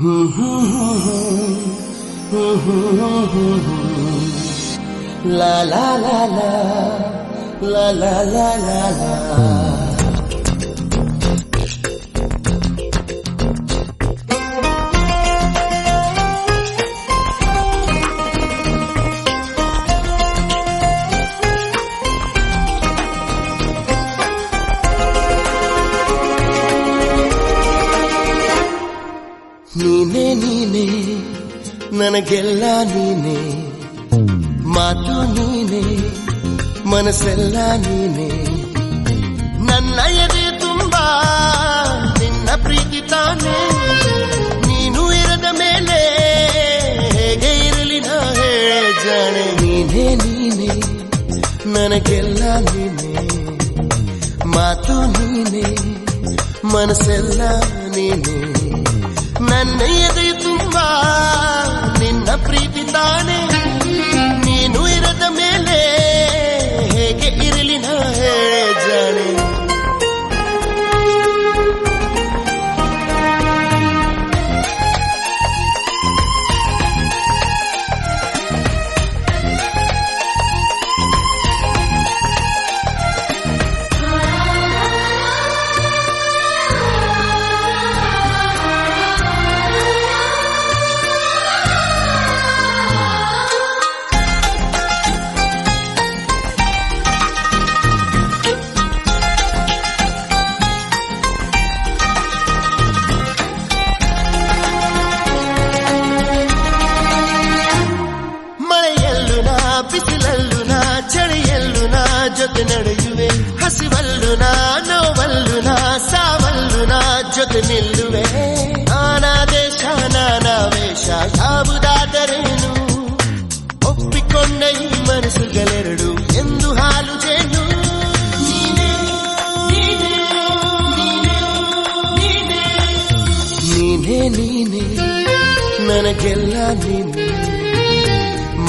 La la la la la la la la la. ನೀನೆ ನೀನೆ ನನಗೆಲ್ಲ ನೀನೆ, ಮಾತು ನೀನೆ ಮನಸ್ಸೆಲ್ಲ ನೀನೆ, ನನ್ನ ಎದೆ ತುಂಬಾ ನಿನ್ನ ಪ್ರೀತಿ ತಾನೆ, ನೀನು ಇರದ ಮೇಲೆ ಹೇಗೆ ಇರಲಿ ನಾ ಹೇಳೆ ಜಾಣೆ. ನೀನೆ ನೀನೆ ನನಗೆಲ್ಲ ನೀನೆ, ಮಾತು ನೀನೆ ಮನಸ್ಸೆಲ್ಲ ನೀನೆ, ನನ್ನ ಎದೆ ತುಂಬಾ ನಿನ್ನ ಪ್ರೀತಿ ತಾನೆ, ನೀನು ಇರದ ಮೇಲೆ ಹೇಗೆ ಇರಲಿ ನಾ ಹೇಳೆ ಜಾಣೆ. ಬಿಸಿಲಲ್ಲು ನಾ ಚಳಿಯಲ್ಲು ನಾ ಜೊತೆ ನಡೆಯುವೆ, ಹಸಿವಲ್ಲು ನಾ ನೋವಲ್ಲು ನಾ ಸಾವಲ್ಲು ನಾ ಜೊತೆ ನಿಲ್ಲುವೆ. ನಾನಾ ದೇಶ ನಾನಾ ವೇಷ ಯಾವುದಾದರೇನು, ಒಪ್ಪಿಕೊಂಡ ಈ ಮನಸ್ಸುಗಳೆರಡು ಎಂದು ಹಾಲು ಜೇನು. ನೀನೇ ನೀನೇ ನನಗೆಲ್ಲ ನೀನೆ,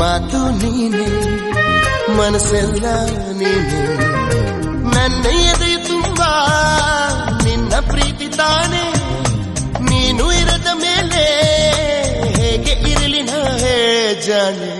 ಮಾತು ನೀನೆ ಮನಸ್ಸೆಲ್ಲ ನೀನೆ, ನನ್ನ ಎದೆ ತುಂಬಾ ನಿನ್ನ ಪ್ರೀತಿ ತಾನೆ, ನೀನು ಇರದ ಮೇಲೆ ಹೇಗೆ ಇರಲಿ ನಾ ಹೇಳೆ ಜಾಣೆ.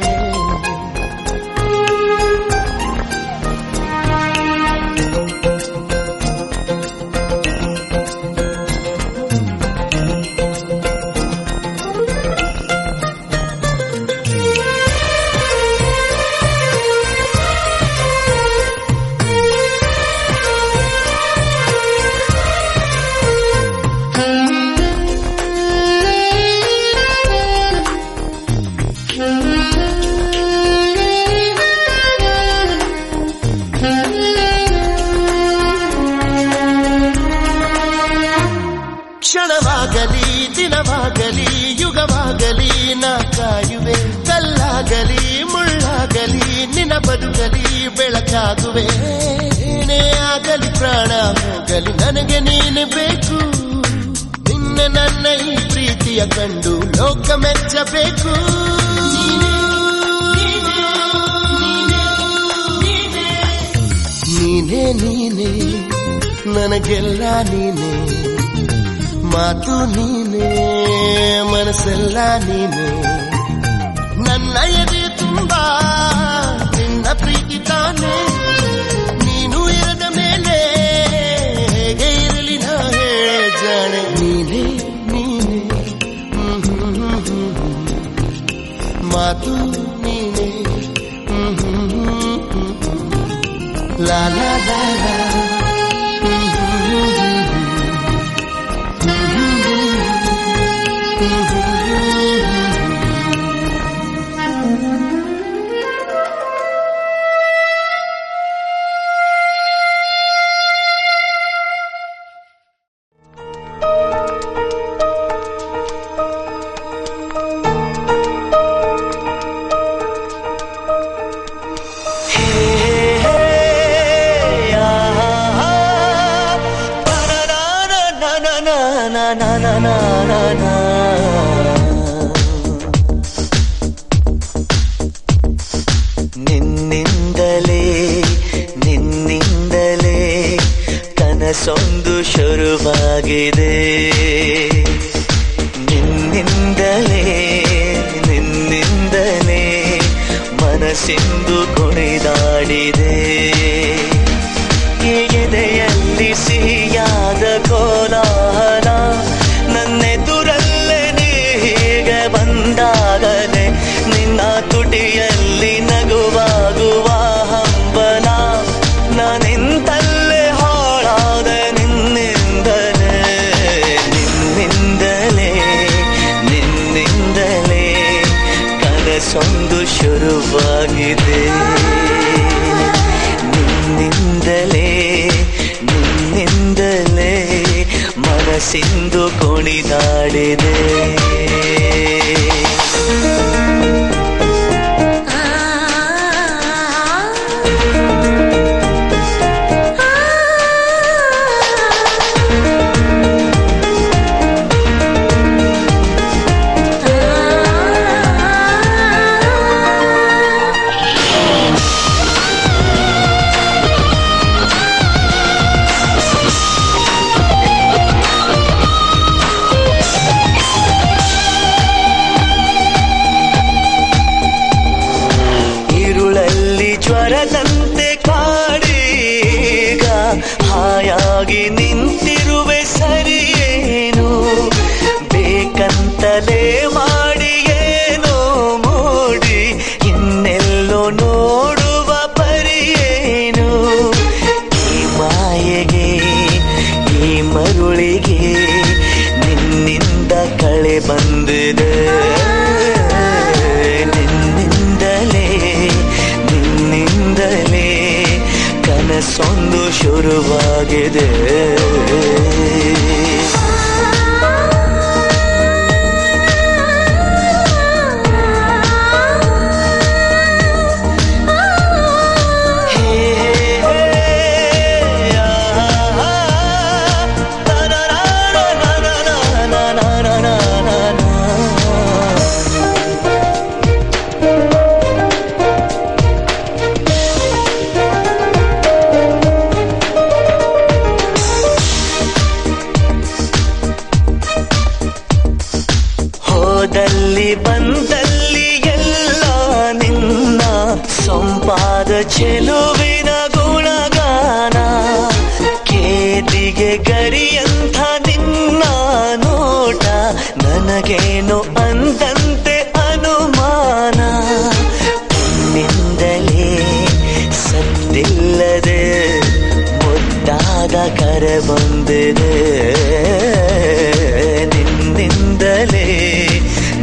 ಕ್ಷಣವಾಗಲಿ ದಿನವಾಗಲಿ ಯುಗವಾಗಲಿ ನಾ ಕಾಯುವೆ, ಕಲ್ಲಾಗಲಿ ಮುಳ್ಳಾಗಲಿ ನಿನ್ನ ಬದುಕಲಿ ಬೆಳಕಾಗುವೆ. ಏನೇ ಆಗಲಿ ಪ್ರಾಣ ಹೋಗಲಿ ನನಗೆ ನೀನು ಬೇಕು, ನಿನ್ನ ನನ್ನ ಈ ಪ್ರೀತಿಯ ಕಂಡು ಲೋಕ ಮೆಚ್ಚಬೇಕು. ನೀನೇ ನೀನೆ ನನಗೆಲ್ಲ ನೀನೆ, ಮಾತು ನೀನೆ ಮನಸ್ಸೆಲ್ಲ ನೀನೆ, ನನ್ನ ಎದೆ ತುಂಬಾ ನಿನ್ನ ಪ್ರೀತಿ ತಾನೆ, ನೀನು ಇರದ ಮೇಲೆ ಹೇಗೆ ಇರಲಿ ನಾ ಹೇಳೆ ಜಾಣೆ. ನೀನೇ ಮಾತು ನೀನೆ ಲಾ ಲಾ ಲಾ ಲಾ. na na na na na na na ಮನಸ್ಸೆಂದು ಕುಣಿದಾಡಿದೆ. ಎದೆಯಲ್ಲಿ ಸಿಹಿಯಾದ ಕೋಲಾಹಲ, ನನ್ನೆದುರಲ್ಲೇ ನೀ ಹೀಗೆ ಬಂದಾಗಲೇ ನಿನ್ನ ತುಟಿಯಲ್ಲಿ ನಗುವಾಗುವ ಹಂಬಲ. ನಾನಿಂತಲ್ಲೇ ಹಾಳಾದ ನಿನ್ನಿಂದಲೇ, ನಿನ್ನಿಂದಲೇ ನಿನ್ನಿಂದಲೇ ಕನಸೊಂದು ಶುರುವಾಗಿದೆ. ನಿನ್ನಿಂದಲೇ ನಿನ್ನಿಂದಲೇ ಮನಸ್ಸೆಂದು ಕುಣಿದಾಡಿದೆ. ಜ್ವರದಂತೆ ಕಾಡೀಗ ಹಾಯಾಗಿ ನಿಂತಿರುವೆ ಸರಿಯೇನು, ಬೇಕಂತಲೇ ಮಾಡಿ ಏನೋ ಮೂಡಿ ಇನ್ನೆಲ್ಲೋ ನೋಡುವ ಪರಿಯೇನು. ಈ ಮಾಯೆಗೆ ಈ ಮರುಳಿಗೆ ನಿನ್ನಿಂದ ಕಳೆ ಬಂದಿದೆ. ಕನಸೊಂದು ಶುರುವಾಗಿದೆ. ಹೋದಲ್ಲಿ ಬಂದಲ್ಲಿ ಎಲ್ಲ ನಿನ್ನ ಸೊಂಪಾದ ಚೆಲುವಿನ ಗುಣಗಾನ, ಕೇದಿಗೆ ಗರಿಯಂಥ ನಿನ್ನ ನೋಟ ನನಗೇನು ಅಂದಂತೆ ಅನುಮಾನ. ನಿನ್ನಿಂದಲೇ ಸದ್ದಿಲ್ಲದೆ ಮುದ್ದಾದ ಕರೆ ಬಂದಿದೆ. ನಿನ್ನಿಂದಲೇ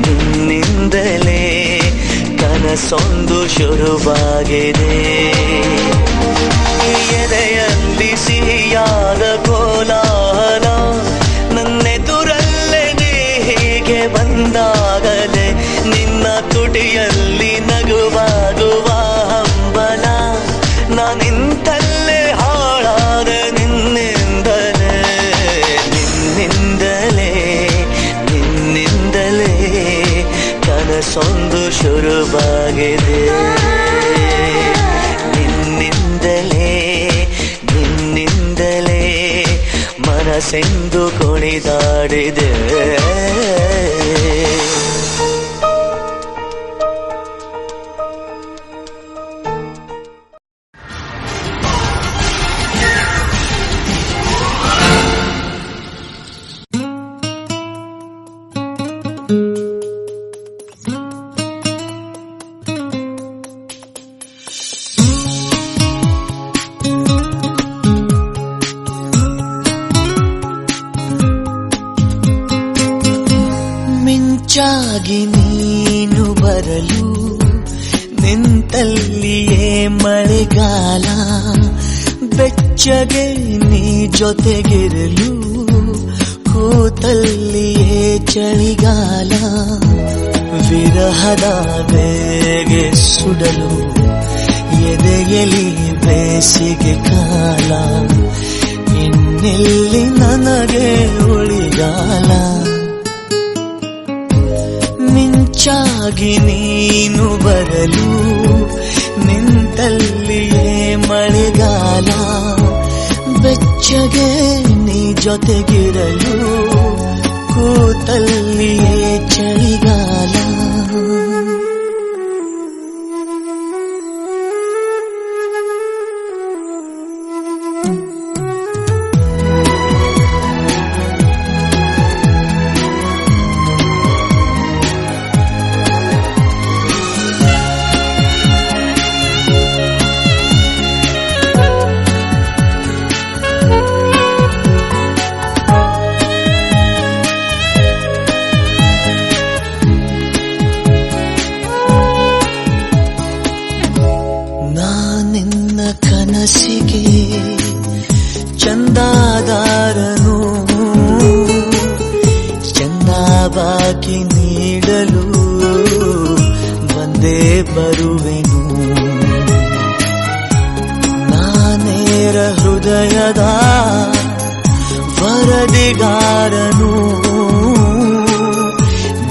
ನಿನ್ನಿಂದಲೇ ಕನಸೊಂದು ಶುರುವಾಗಿದೆ. ಎದೆಯಲ್ಲಿ ಸಿಹಿಯಾದ ಕೋಲಾಹಲ, ನನ್ನೆದುರಲ್ಲೇ ನೀ ಹೀಗೆ ಬಂದಾಗಲೇ ನಿನ್ನ ತುಟಿಯಲ್ಲಿ ನಗುವಾಗುವ ಹಂಬಲ. ನಾನಿಂತಲ್ಲೇ ಹಾಳಾದ ನಿನ್ನಿಂದಲೇ, ನಿನ್ನಿಂದಲೇ ನಿನ್ನಿಂದಲೇ ಕನಸೊಂದು ಶುರುವಾಗಿದೆ. ನಿನ್ನಿಂದಲೇ ನಿನ್ನಿಂದಲೇ ಮನಸ್ಸೆಂದು ಕುಣಿದಾಡಿದೆ. ಮಿಂಚಾಗಿ ನೀನು ಬರಲು ನಿಂತಲ್ಲಿಯೇ ಮಳೆಗಾಲ, ಬೆಚ್ಚಗೆ ನೀ ಜೊತೆಗಿರಲು ಕೂತಲ್ಲಿಯೇ ಚಳಿಗಾಲ. ವಿರಹದ ಬೇಗೆ ಸುಡಲು ಎದೆಯಲಿ ಬೇಸಿಗೆ ಕಾಲ, ಇನ್ನೆಲ್ಲಿ ನನಗೆ ಉಳಿಗಾಲ. ಮಿಂಚಾಗಿ ನೀನು ಬರಲು ನಿಂತಲ್ಲಿಯೇ ಮಳೆಗಾಲ, ಬೆಚ್ಚಗೆ ನೀ ಜೊತೆಗಿರಲು ಕೂತಲ್ಲಿಯೇ ಚಳಿಗಾಲ. ಹಾಕಿ ನೀಡಲು ಬಂದೇ ಬರುವೆನು. ನಾನೇರ ಹೃದಯದ ವರದಿಗಾರನು,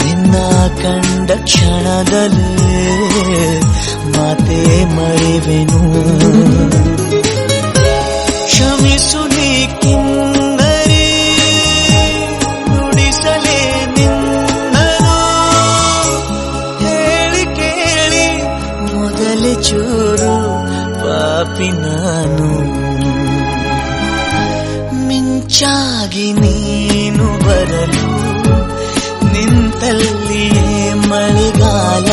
ನಿನ್ನ ಕಂಡ ಕ್ಷಣದಲ್ಲೇ ಮಾತೇ ಮರೆವೆನು. ಕ್ಷಮಿಸು ನೀ ಕಿನ್ನರಿ, ನುಡಿಸಲೇ ನಿನ್ನನು, ಹೇಳಿ ಕೇಳಿ ಮೊದಲೇ ಚೂರು ಪಾಪಿ ನಾನು. ಮಿಂಚಾಗಿ ನೀನು ಬರಲು ನಿಂತಲ್ಲಿಯೇ ಮಳೆಗಾಲ,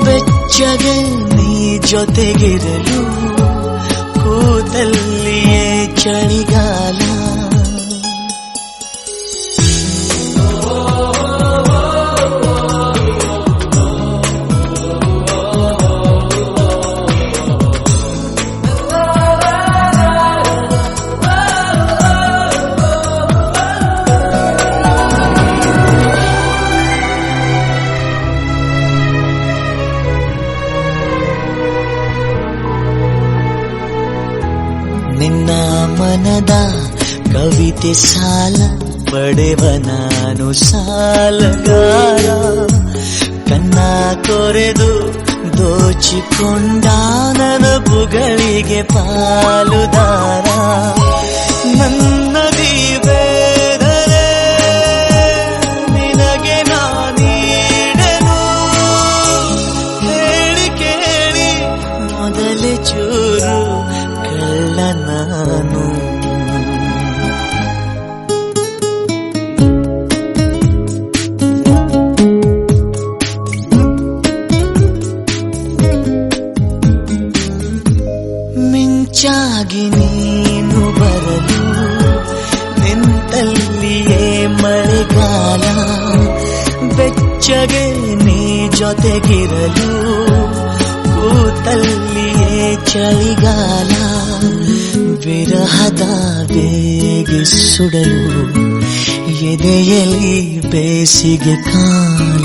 ಬೆಚ್ಚಗೆ ನೀ ಜೊತೆಗಿರಲು ಕೂತಲ್ಲಿಯೇ ಚಳಿಗಾಲ. ನಿನ್ನ ಮನದ ಕವಿತೆ ಸಾಲ ಪಡೆವ ನಾನು ಸಾಲಗಾರ, ಕನ್ನ ಕೊರೆದು ದೋಚಿಕೊಂಡ ನೆನಪುಗಳಿಗೆ ಪಾಲುದಾರ. ನನ್ನದಿ ಬೇದರೆ ನಿನಗೆ ನಾನೀಡೆನು, ಹೇಳಿ ಕೇಳಿ ಮೊದಲೇ ಚೂರು ಕಳ್ಳ ನಾನು. ಮಿಂಚಾಗಿ ನೀನು ಬರಲು ನಿಂತಲ್ಲಿಯೇ ಮಳೆಗಾಲ, ಬೆಚ್ಚಗೆ ನೀ ಜೊತೆಗಿರಲು ಕೂತಲ್ಲಿಯೇ ಚಳಿಗಾಲ. ವಿರಹದ ಬೇಗೆ ಸುಡಲು ಎದೆಯಲ್ಲಿ ಬೇಸಿಗೆ ಕಾಲ,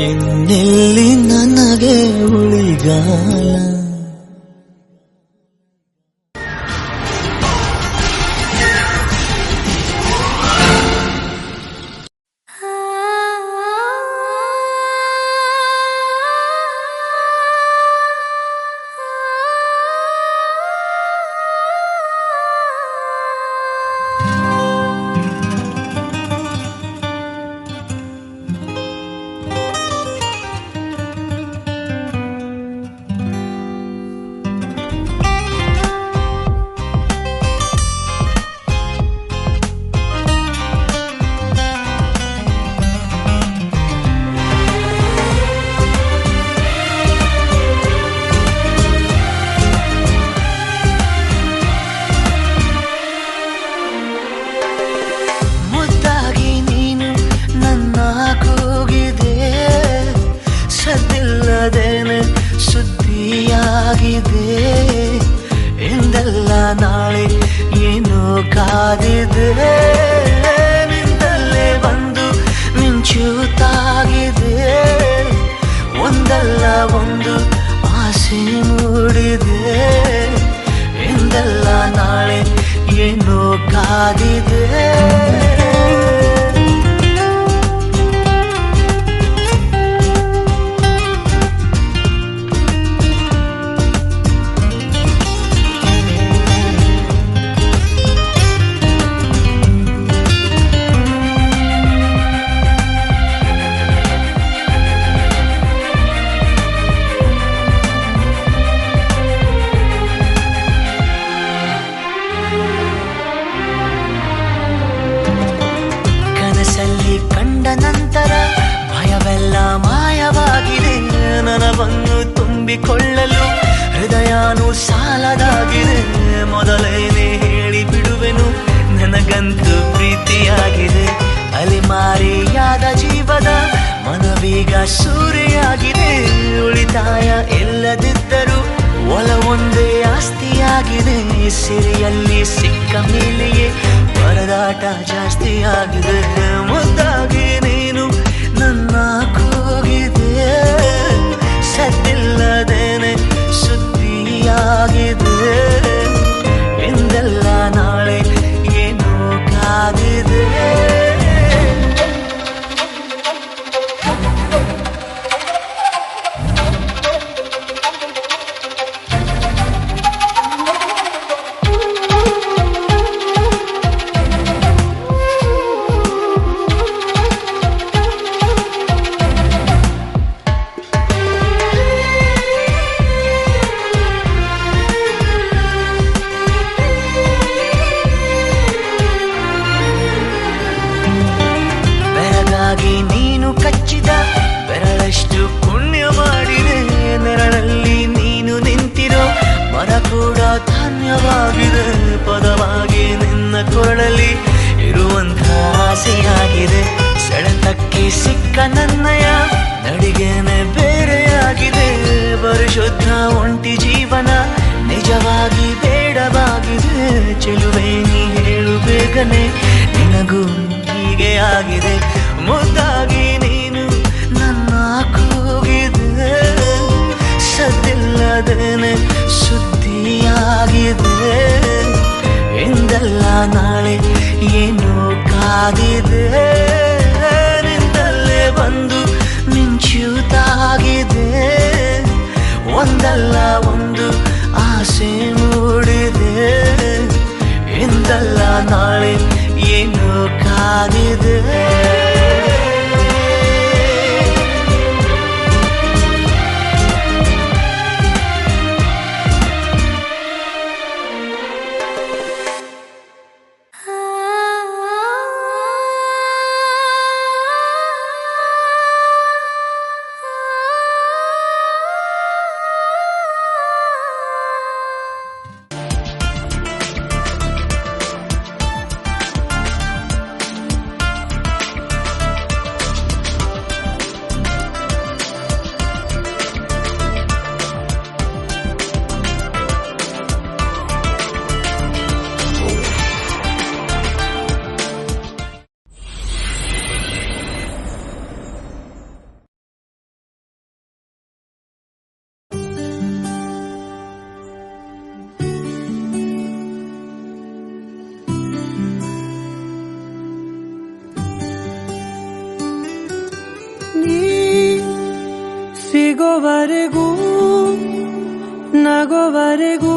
ಇನ್ನೆಲ್ಲಿ ನನಗೆ ಉಳಿಗಾಲ. ಸುದ್ದಿಯಾಗಿದೆ ಎಂದೆಲ್ಲ ನಾಳೆ ಏನೋ ಕಾದಿದೆ, ನಿಂದಲ್ಲೇ ಬಂದು ಮಿಂಚುತ್ತಾಗಿದೆ. ಒಂದಲ್ಲ ಒಂದು ಆಸೆ ಮೂಡಿದೆ, ಎಂದೆಲ್ಲ ನಾಳೆ ಏನೋ ಕಾದಿದೆ. ಕಂಡ ನಂತರ ಭಯವೆಲ್ಲ ಮಾಯವಾಗಿದೆ, ನನವನ್ನು ತುಂಬಿಕೊಳ್ಳಲು ಹೃದಯನೂ ಸಾಲದಾಗಿದೆ. ಮೊದಲೇನೆ ಹೇಳಿ ಬಿಡುವೆನು, ನನಗಂತೂ ಪ್ರೀತಿಯಾಗಿದೆ. ಅಲೆಮಾರಿಯಾದ ಜೀವದ ಮನವೀಗ ಸೂರೆಯಾಗಿದೆ. ಉಳಿತಾಯ ಇಲ್ಲದಿದ್ದರೂ ಒಲವೊಂದೇ ಆಸ್ತಿಯಾಗಿದೆ. ಸಿರಿಯಲ್ಲಿ ಸಿಕ್ಕ ಮೇಲೆಯೇ ಪರದಾಟ ಜಾಸ್ತಿಯಾಗಿದೆ. ಮುದ್ದಾಗಿ ಕಚ್ಚಿದ ಬೆರಳಷ್ಟು ಪುಣ್ಯ ಮಾಡಿದೆ. ನೆರಳಲ್ಲಿ ನೀನು ನಿಂತಿರೋ ಮರ ಕೂಡ ಧನ್ಯವಾಗಿದೆ. ಪದವಾಗಿ ನಿನ್ನ ಕೊರಳಲ್ಲಿ ಇರುವಂಥ ಆಸೆಯಾಗಿದೆ. ಸೆಳೆತಕ್ಕೆ ಸಿಕ್ಕ ನನ್ನಯ ನಡಿಗೆನೆ ಬೇರೆಯಾಗಿದೆ. ಪರಿಶುದ್ಧ ಒಂಟಿ ಜೀವನ ನಿಜವಾಗಿ ಬೇಡವಾಗಿದೆ. ಚೆಲುವೆ ನೀ ಹೇಳು ಬೇಗನೆ ನಿನಗೂ ಹೀಗೆ ಆಗಿದೆ. ಮುದ್ದಾಗಿ ನೀನು ನನ್ನ ಕೂಗಿದೆ. ಸದ್ದಿಲ್ಲದೇನೆ ಸುದ್ದಿಯಾಗಿದೆ. ಎಂದಲ್ಲ ನಾಳೆ ಏನೋ ಕಾದಿದೆ. ನಿಂದಲ್ಲೇ ಬಂದು ಮಿಂಚುತ್ತಾಗಿದೆ. ಒಂದಲ್ಲ ಒಂದು ಆಸೆ ಮೂಡಿದೆ. ಎಂದಲ್ಲ ನಾಳೆ ಏನೋ ಕಾದಿದೆ. ಸಿಗೋವರೆಗೂ ನಗೋವರೆಗೂ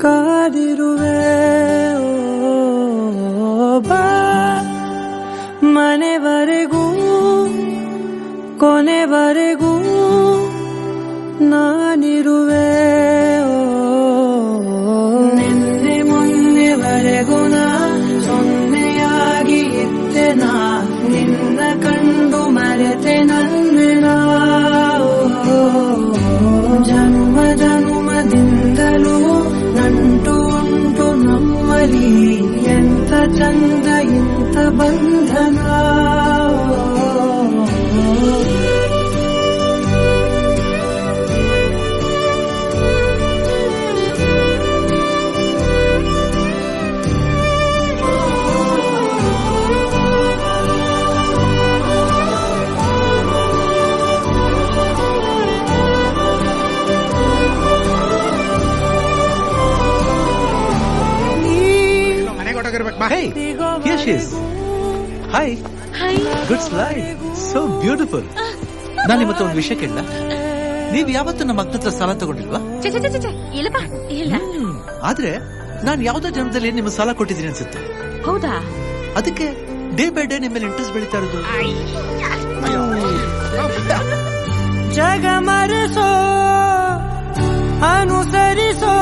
ಕಾದಿರುವೆ. ಬಾ ಮನೆವರೆಗೂ ಕೊನೆವರೆಗೂ ನಾನಿರುವೆ. ನಿನ್ನೆ ಮೊನ್ನೆವರೆಗೂ ನಾ ಸೊನ್ನೆಯಾಗಿ ಇದ್ದೆ. ನಾ ನಿನ್ನ ಕಂಡು ಮರೆತೆ ನನ್ನೆನ. ಜನ್ಮ ಜನ್ಮದಿಂದಲೂ ನಂಟು ಉಂಟು ನಮ್ಮಲ್ಲಿ. ಎಂತ ಚಂದ ಇಂಥ ಬಂಧನ. Hey, here she is. Hi. Hi. Good slide. So beautiful. ನಾನು ಇವತ್ತು ಒಂದು ವಿಷಯ ಕೇಳ. ನೀವು ಯಾವತ್ತೂ ನಮ್ಮ ಅಕ್ಕ ಹತ್ರ ಸಾಲ ತಗೊಂಡಿಲ್ವಾ? ಇಲ್ಲಪ್ಪ ಇಲ್ಲ. ಆದ್ರೆ ನಾನು ಯಾವ್ದೋ ಜನ್ಮದಲ್ಲಿ ನಿಮ್ಮ ಸಾಲ ಕೊಟ್ಟಿದ್ದೀನಿ ಅನ್ಸುತ್ತೆ. ಹೌದಾ? ಅದಕ್ಕೆ ಡೇ ಬೈ ಡೇ ನಿಮ್ಮ ಮೇಲೆ ಇಂಟ್ರೆಸ್ಟ್ ಬೆಳೀತಾ ಇರೋದು. ಜಗ ಮರೆಸೋ ಅನುಸರಿಸೋ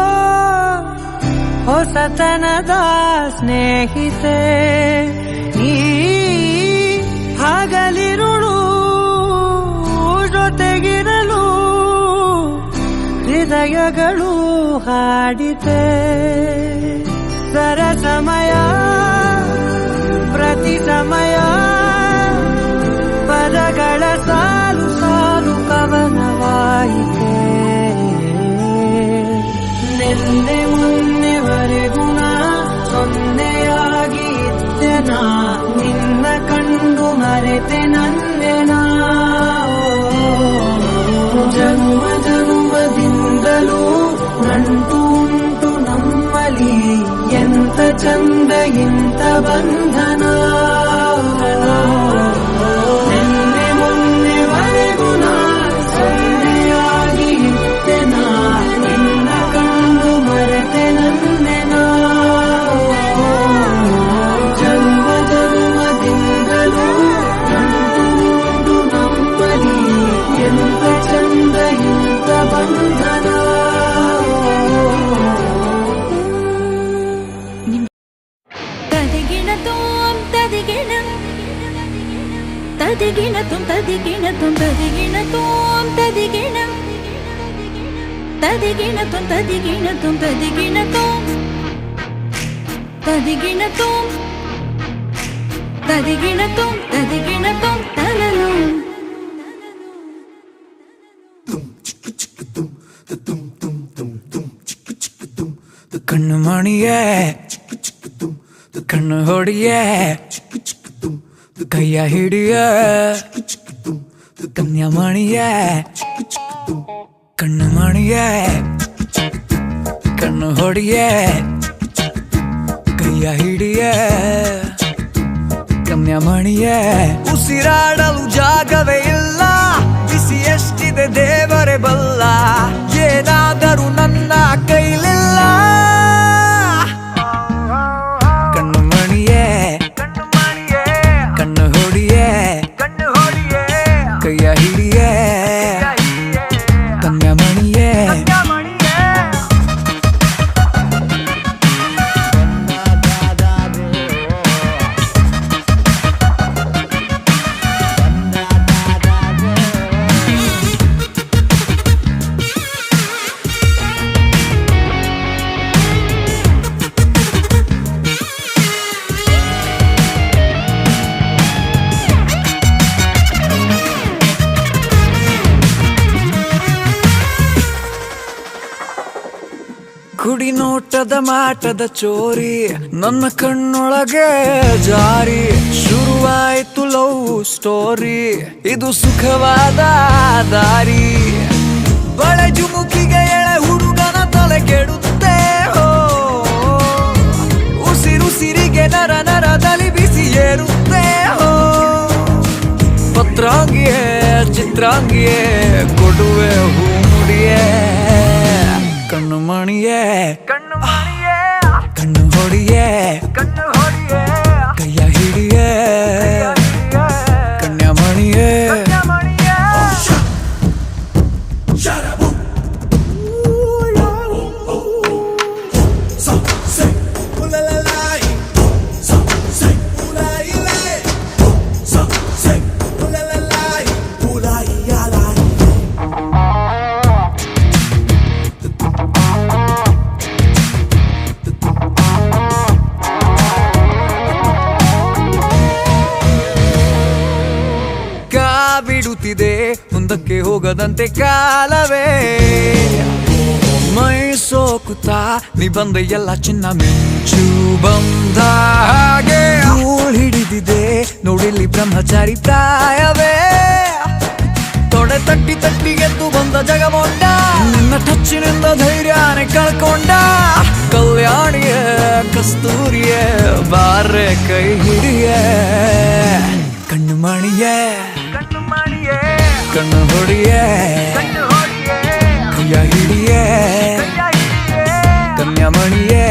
ಹೊಸತನದ ಸ್ನೇಹಿತೆ. ನೀ ಹಗಲಿರುಳು ಜೊತೆಗಿರಲು ಹೃದಯಗಳು ಹಾಡಿತೆ. ಸರಸಮಯ ಪ್ರತಿ ಸಮಯ ಪದಗಳ ಸಾಲು ಸಾಲು ಕವನವಾಯಿತೆ. ನಿನ್ನೆ ಮೊನ್ನೆವರೆಗೂ ನಾ ಸೊನ್ನೆಯಾಗಿ ಇದ್ದೆ. ನಾ ನಿನ್ನ ಕಂಡು ಮರೆತೆ ನನ್ನೆನ. ಜನ್ಮ ಜನ್ಮದಿಂದಲೂ ನಂಟು ಉಂಟು ನಮ್ಮಲ್ಲಿ. ಎಂತ ಚಂದ ಇಂಥ ಬಂಧನ. ನಿನ್ನೆ ಮೊನ್ನೆವರೆಗೂ ನಾ ಸೊನ್ನೆಯಾಗಿ ಇದ್ದೆ. ನಾ ನಿನ್ನ ಕಂಡು ಮರೆತೆ ನನ್ನೆನ. ಜನ್ಮ ಜನ್ಮದಿಂದಲೂ ನಂಟು ಉಂಟು ನಮ್ಮಲ್ಲಿ. ಎಂತ ಚಂದ ಇಂಥ ಬಂಧನ. ತದಿಗಿಣ ತೋಂ ತದಿಗಿಣ ತದಿಗಿಣ ತುಂ ತದಿಗಿಣ ತುಂ ತದಿಗಿಣ ತುಂ ತದಿಗಿಣ ತದಿಗಿಣ ತುಂ ತದಿಗಿಣ ತುಂ ತದಿಗಿಣ ತುಂ ತದಿಗಿಣ ತುಂ ತದಿಗಿಣ ತುಂ ತದಿಗಿಣ ತುಂ ತಲಲು ಕಣ್ಣು ಮಣಿಯೇ ಕಣ್ಣು ಹೊಡಿಯೇ ಕೈಯ ಹಿಡಿಯೇ ಕನ್ಯಾಮಣಿಯೇ ಕಣ್ಣು ಮಣಿಯೇ ಕಣ್ಣು ಹೊಡಿಯೇ ಕೈಯ ಹಿಡಿಯೇ ಕನ್ಯಾಮಣಿಯೇ ಉಸಿರಾಡಲು ಜಾಗವೇ ಇಲ್ಲ ಬಿಸಿ ಎಷ್ಟಿದೆ ದೇವರೇ ಬಲ್ಲ ಏನಾದರೂ ನನ್ನ ಕೈಲಿಲ್ಲ ಕಣ್ಣು ಮಣಿಯೇ ಕಣ್ಣು ಹೊಡಿಯೇ ಕೈಯ ಹಿಡಿಯೇ ಕನ್ಯಾಮಣಿಯೇ ಕುಡಿ ನೋಟದ ಮಾಟದ ಚೋರಿ ನನ್ನ ಕಣ್ಣೊಳಗೆ ಜಾರಿ ಶುರುವಾಯಿತು ಲವ್ ಸ್ಟೋರಿ ಇದು ಸುಖವಾದ ದಾರಿ ಬಳೆ ಜುಮುಕಿಗೆ ಎಳೆ ಹುಡುಗನ ತಲೆ ಕೆಡುತ್ತೆ ಹೋ ಉಸಿರುಸಿರಿಗೆ ನರ ನರದಲ್ಲಿ ಬಿಸಿ ಏರುತ್ತೆ ಹೋ ಪತ್ರಾಂಗಿಯೇ ಚಿತ್ರಾಂಗಿಯೇ ಕೊಡುವೆ ಹೂ ಮುಡಿಯೇ ಕಣ್ಣು ಮಣಿಯೇ ಕಣ್ಣು ಹೊಡಿಯೇ ಕೈಯ ಹಿಡಿಯೇ ಕನ್ಯಾಮಣಿಯೇ ಬಿಡುತ್ತಿದೆ ಮುಂದಕ್ಕೆ ಹೋಗದಂತೆ ಕಾಲವೇ ಮೈ ಸೋಕುತ್ತಾ ನೀ ಬಂದ ಎಲ್ಲ ಚಿನ್ನ ಮಿಂಚು ಬಂದ ಹಾಗೆ ಹಿಡಿದಿದೆ ನೋಡಿಲ್ಲಿ ಬ್ರಹ್ಮಚಾರಿ ಪ್ರಾಯವೇ ತೊಡೆ ತಟ್ಟಿ ತಟ್ಟಿ ಎದ್ದು ಬಂದ ಜಗಮೊಂಡ ನಿನ್ನ ಟಚ್ಚಿನಿಂದ ಧೈರ್ಯನೇ ಕಳ್ಕೊಂಡ ಕಲ್ಯಾಣಿಯೇ ಕಸ್ತೂರಿಯೇ ಬಾರೆ ಕೈ ಹಿಡಿಯೇ ಕಣ್ಣು ಮಣಿಯೇ ಕಣ್ಣು ಹೊಡಿಯೇ ಕೈಯ ಹಿಡಿಯೇ ಕನ್ಯಾಮಣಿಯೇ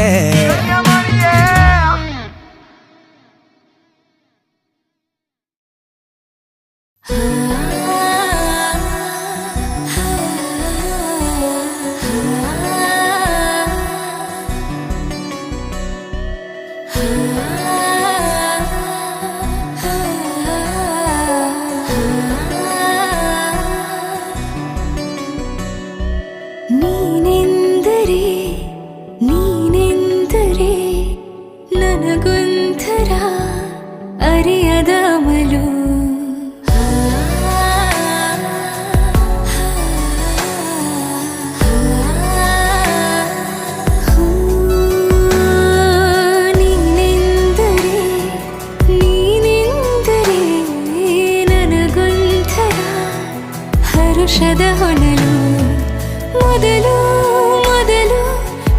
ನೀನೆಂದರೆ ನನಗೊಂಥರ ಅರಿಯದ ಅಮಲು ನೀನೆಂದರೆ ನನಗೊಂಥರ ಹರುಷದ ಹೊನಲು ಮೊದಲು ಮೊದಲು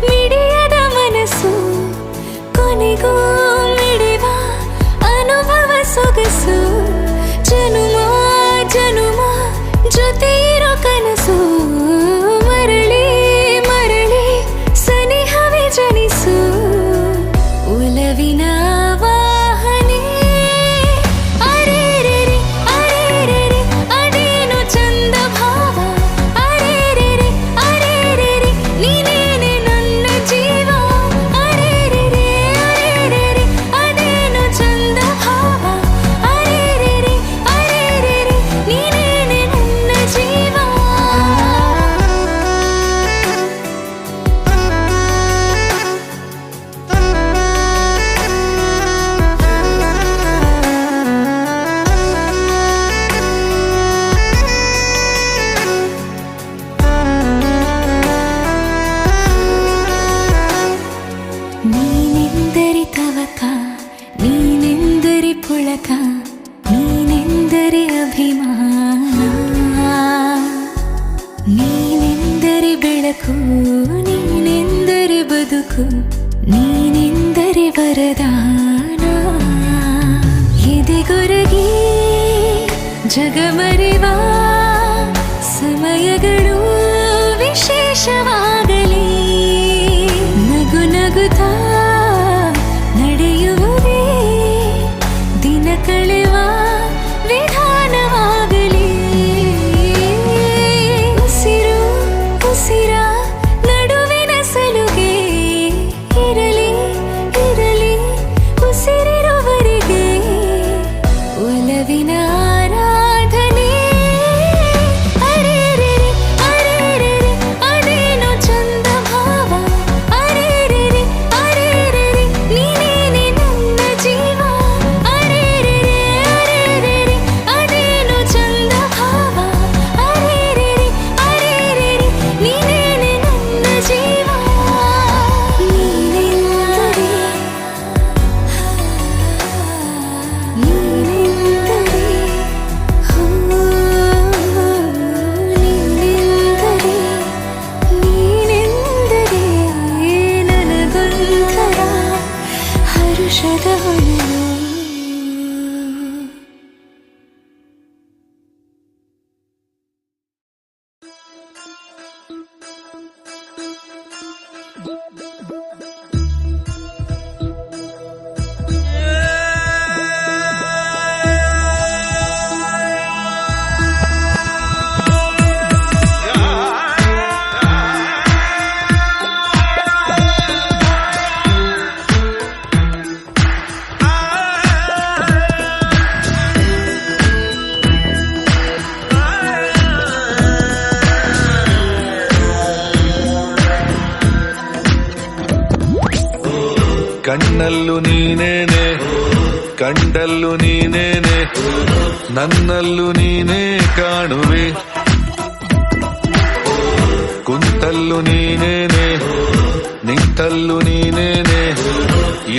ಮಿಡಿಯದ ಮನಸ್ಸು ಕೊನೆಗೂ ಮಿಡಿವ ಅನುಭವ ಸೊಗಸು ಜನುಮ ಜನುಮ ಜೊತೆ ಇರೋ ಕನಸು ಮರಳಿ ಮರಳಿ ಸನಿಹವೇ ಜನಿಸು ಒಲವಿನ ವಾಹನೆ ಅರೇರೆರೆ ಅರೇರೆರೆ ಅದೇನು ಚಂದ ಭಾವ ಅಭಿಮಾನ ನೀನೆಂದರೆ ಬೆಳಕು ನೀನೆಂದರೆ ಬದುಕು ನೀನೆಂದರೆ ವರದಾನ ಎದೆಗೊರಗಿ ಜಗಮರಿವ ಸಮಯಗಳು ವಿಶೇಷವಾಗಲಿ ನಗು ನಗುತ್ತಾ ನಡೆಯುವುದೇ ದಿನ ಕಳೆವ ವಿಧಾನವಾಗಲಿ ಉಸಿರು ಉಸಿರ ನಡುವಿನ ಸಲುಗೆ ಇರಲಿ ಇರಲಿ ಉಸಿರಿರುವವರೆಗೆ ಒಲವಿನ ಆರಾಧನೆ ಅರೆರೆರೆ ಅರೆರೆರೆ ಅದೇನೋ ಚಂದ ಭಾವ ಅರೆರೆರೆ ಅರೆರೆರೆ ನೀನೇನೆ ನನ್ನ ಜೀವ ಅರೆರೆರೆ ಅರೆರೆರೆ ಅದೇನೋ ಚಂದ ಭಾವ ಅರೆರೆರೆ ಅರೆರೆರೆ ನೀನೇನೆ ನನ್ನ ಜೀವ ನೀನೆಂದರೆ ನೀನೆಂದರೆ ಹೋ ನೀನೆಂದರೆ ನನಗೊಂಥರ ಹರುಷದ ಹೊಳೆಯೋ ಕಣ್ಣಲ್ಲೂ ನೀನೇನೆ ಕಂಡಲ್ಲೂ ನೀನೇನೆ ನನ್ನಲ್ಲೂ ನೀನೇ ಕಾಣುವೆ ಕುಂತಲ್ಲೂ ನೀನೇನೆ ನಿಂತಲ್ಲೂ ನೀನೇನೆ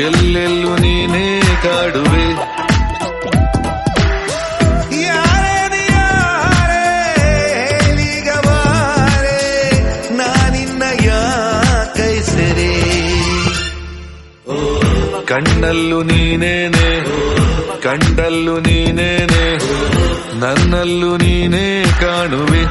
ಎಲ್ಲೆಲ್ಲೂ ನೀನೇ ಕಾಡುವೆ ಕಣ್ಣಲ್ಲೂ ನೀನೇನೆ ಕಂಡಲ್ಲೂ ನೀನೇನೆ ನನ್ನಲ್ಲೂ ನೀನೇ ಕಾಣುವೆ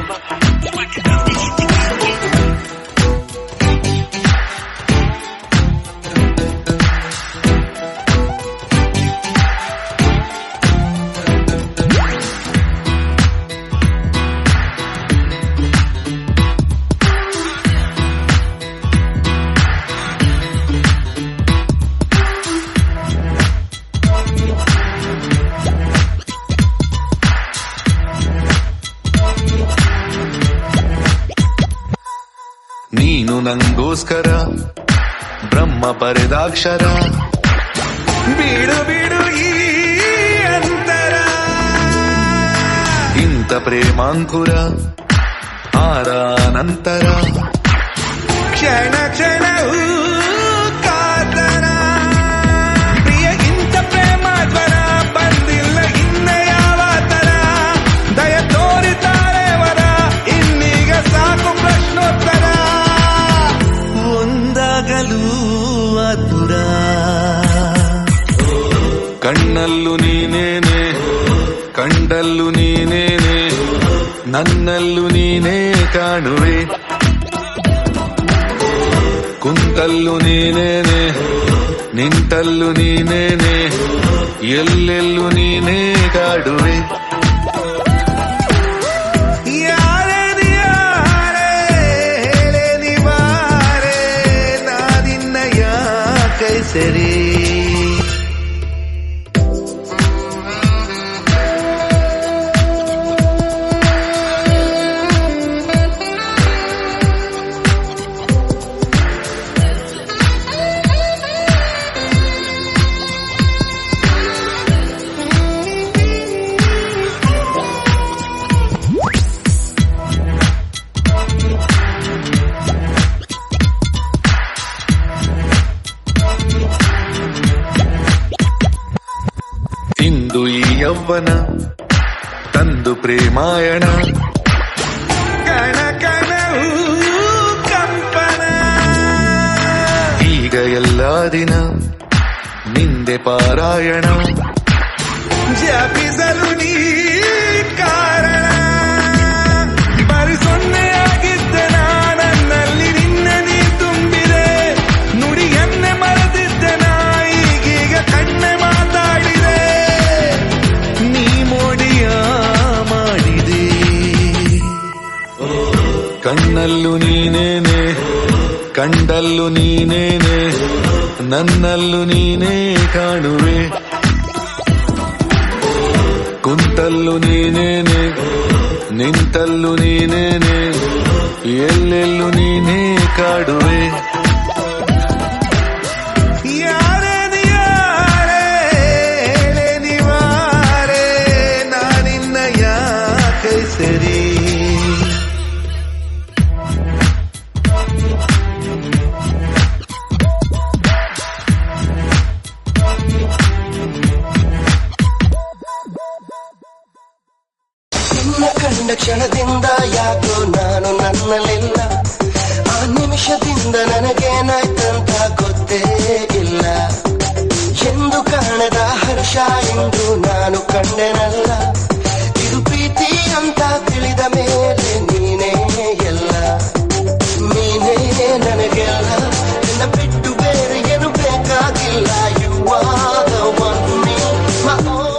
ನೀನು ನಂಗೋಸ್ಕರ ಬ್ರಹ್ಮ ಬರೆದಾಕ್ಷರ ಬೀಡು ಬೀಡು ಈ ಅಂತರ ಇಂಥ ಪ್ರೇಮಾಂಕುರ ಆರ ನಂತರ ಕ್ಷಣ ಕ್ಷಣವೂ ಕಾತರ ಪ್ರಿಯ ಇಂಥ ಪ್ರೇಮ ಜ್ವರ ಬಂದಿಲ್ಲ ಇನ್ನೇ ಯಾವ ತರ ದಯ ತೋರಿತಾರೆ ವರ ಇನ್ನೀಗ ಸಾಕು ಪ್ರಶ್ನೋತ್ತರ ಒಂದಾಗಲೂ ಆತುರ ಕಣ್ಣಲ್ಲೂ ನೀನೇನೆ ಕಂಡಲ್ಲೂ ನೀನೇನೆ ನನ್ನಲ್ಲೂ ನೀನೇ ಕಾಣುವೆ ಕುಂತಲ್ಲೂ ನೀನೇನೆ ನಿಂತಲ್ಲೂ ನೀನೇನೆ ಎಲ್ಲೆಲ್ಲೂ ನೀನೇ ಕಾಡುವೆ ಸರಿ ಯೌವನ ತಂದು ಪ್ರೇಮಾಯಣ ಕಣ ಕಣವು ಕಂಪನ ಈಗ ಎಲ್ಲ ದಿನ ನಿಂದೆ ಪಾರಾಯಣ ಜಪಿಸಲು ನೀ ಕಾರಣ ಬರಿ ಸೊನ್ನೆಯಾಗಿದ್ದೆ ನನ್ನಲ್ಲಿ ನಿನ್ನ ನೀ ತುಂಬಿದೆ ನುಡಿಯನ್ನೇ ಮರೆತಿದ್ದೆ ನಾ ಈಗೀಗ ಕಣ್ಣೆ ಮಾತಾಡಿದೆ ನೀ ಮೋಡಿಯ ಮಾಡಿದೆ ಕಣ್ಣಲ್ಲೂ ನೀನೇನೆ ಕಂಡಲ್ಲೂ ನೀನೇನೆ ನನ್ನಲ್ಲೂ ನೀನೇ ಕಾಣುವೆ ಕುಂತಲ್ಲೂ ನೀನೇನೆ ನಿಂತಲ್ಲೂ ನೀನೇನೆ ಎಲ್ಲೆಲ್ಲೂ ನೀನೇ ಕಾಡುವೆ ಯಾರೇ ನಿವಾರೆ ನಾನಿನ್ನ ಯಾಕೆ ಸರಿ ಕಂಡ ಕ್ಷಣದಿಂದ ಯಾಕೋ ನಾನು ನನ್ನಲ್ಲಿಲ್ಲ ಆ ನಿಮಿಷದಿಂದ ನನಗೇನಾಯ್ತಂತ ಗೊತ್ತೇ ಇಲ್ಲ ಎಂದು ಕಾಣದ ಹರ್ಷ ಎಂದು ನಾನು ಕಂಡೆನಲ್ಲ ಇದು ಪ್ರೀತಿ ಅಂತ ತಿಳಿದ ಮೇಲೆ ನೀನೇ ಎಲ್ಲ ನೀನೇ ನನಗೆಲ್ಲ ನಿನ್ನ ಬಿಟ್ಟು ಬೇರೆ ಏನು ಬೇಕಾಗಿಲ್ಲ you are the one me my own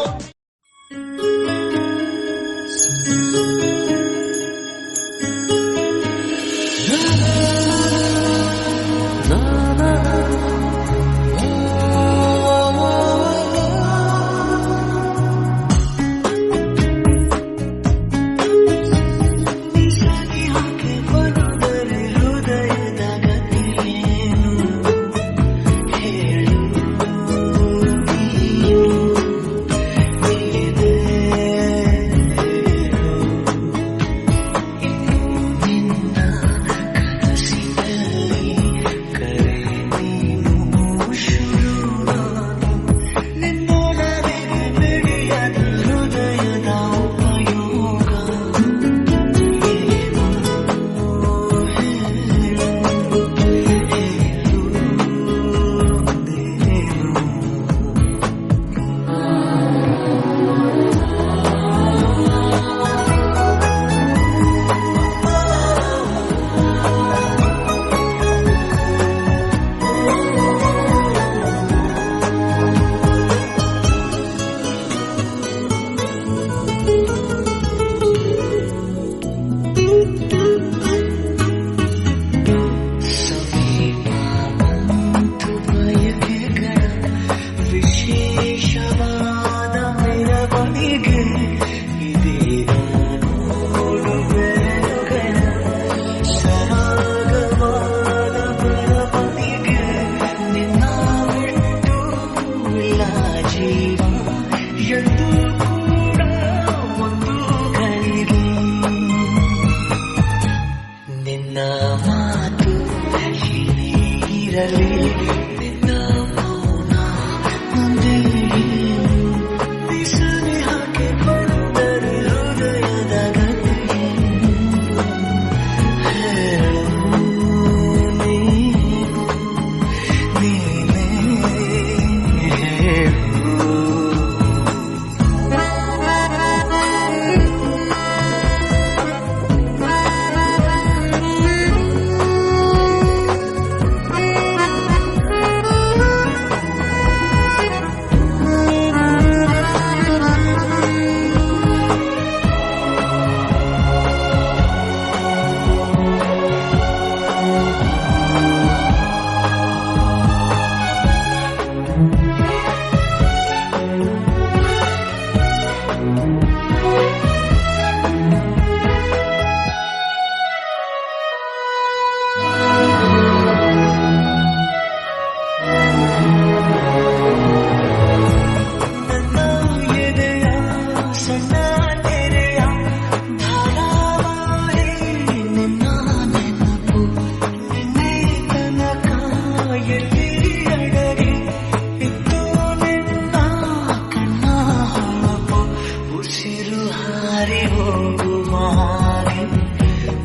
See ಉಸಿರು ಹಾರಿ ಹೋಗುವ ಹಾಗೆ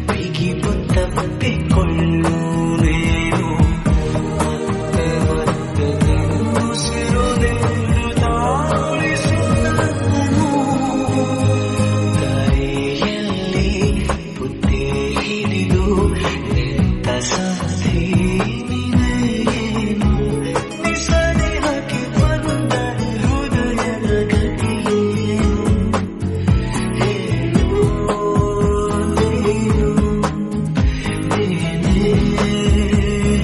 ಬಿಗಿ ಬುತ್ತ ಬತ್ತಿಕೊಳ್ಳು ನೀನು ಮತ್ತೆ ಮತ್ತೆ ಉಸಿರು ನೀನು ತಾಳಿಸುತ್ತನು ಕೈಯಲ್ಲಿ ಬುದ್ಧಿ ಹಿಡಿದು ನಿಂತ ಸಾಧಿ ನೀನೇನು ಬಿಸನೆ ಹಾಕಿ ಬಂದ ಹೃದಯದ ಗತಿಯೇನು ಹೇಳು ನೀನು ನೀನೇ